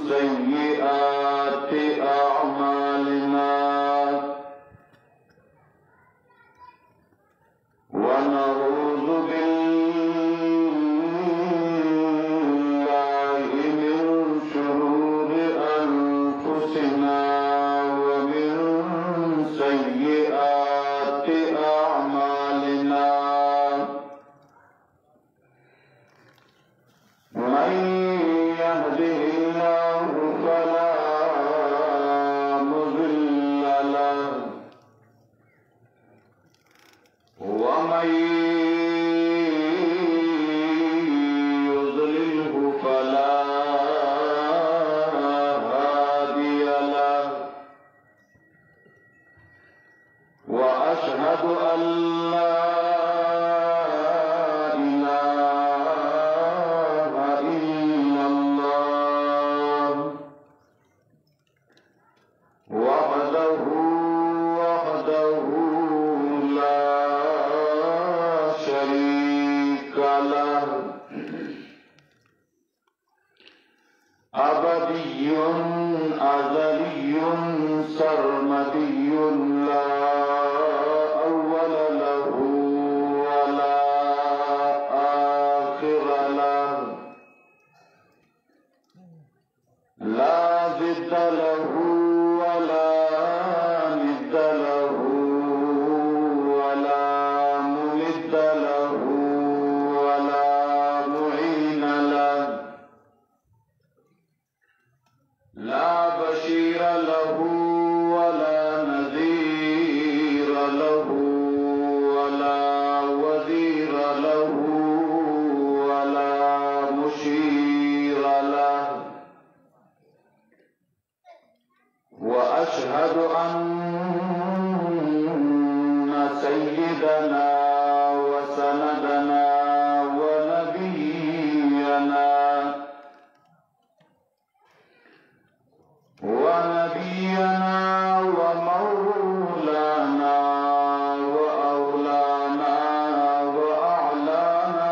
سيئات أعمالنا ونعوذ بالله من شرور أنفسنا ومن سيئات أعمالنا من يهده الله فلا مضل له ومن يضلله فلا هادي له وأشهد أن لا إله إلا الله وحده لا شريك له أبدي أزلي سرمدي لا أول له ولا آخر له لا ضد له ولا ند له ولا ممد له ولا معين له لا بشير له ولا نذير له ولا وزير له ولا مشير له وأشهد أن سيدنا وسندنا ونبينا ومولانا وأولانا وأعلانا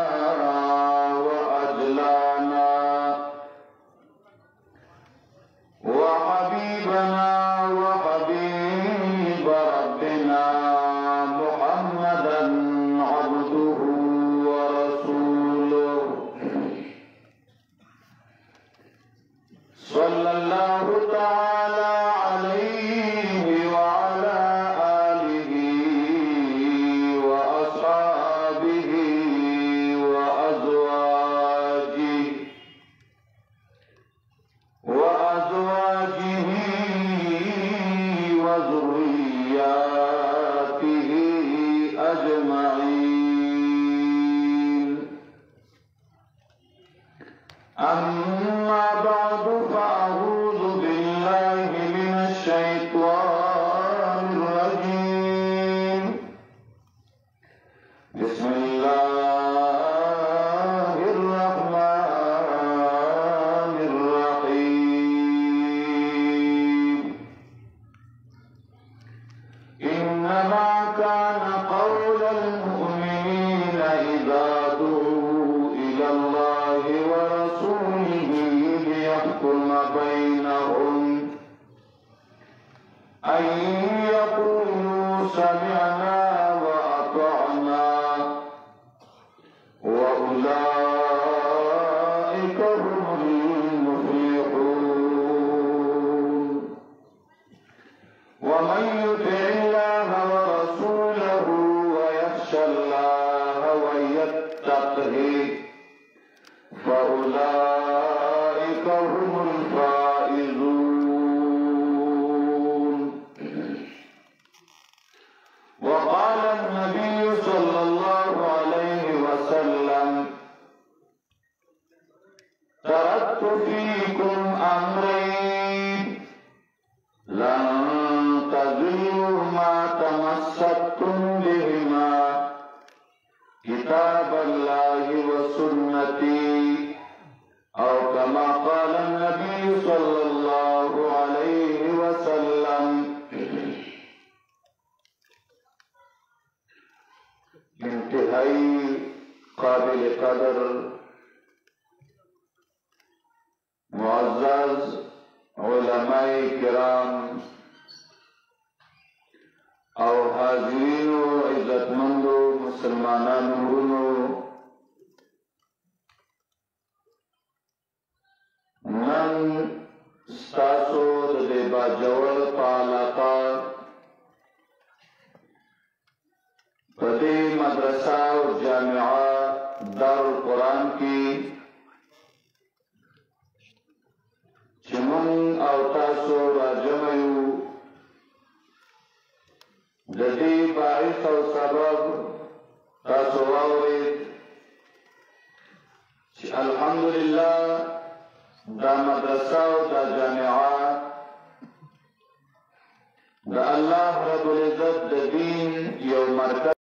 وأجلانا وحبيبنا وحبيب ربنا محمدا عبده ورسوله صلى الله تعالى عليه وعلى آله وأصحابه وأزواجه وذرياته أجمعين أما بعد فأعوذ بالله من الشيطان الرجيم بسم الله الرحمن الرحيم إنما كان قول المؤمنين إذا دعوا إلى الله ورسوله ليحكم بينهم أن يقولوا سمعنا وأطعنا وأولئك هم المفلحون ومن يطع الله ورسوله ويخشى الله ويتقه فأولئك هم الفائزون وقال النبي صلى الله عليه وسلم تركت فيكم أمرين لن تضلوا ما تمسكتم بهما كتاب الله وسنتي أو كما قال النبي صلى الله عليه وسلم انتهائی قابل قدر मुअज़्ज़ज़ उलमाए किराम और हाज़रीन व इज़्ज़तमंदो मुसलमानान वरुनो नन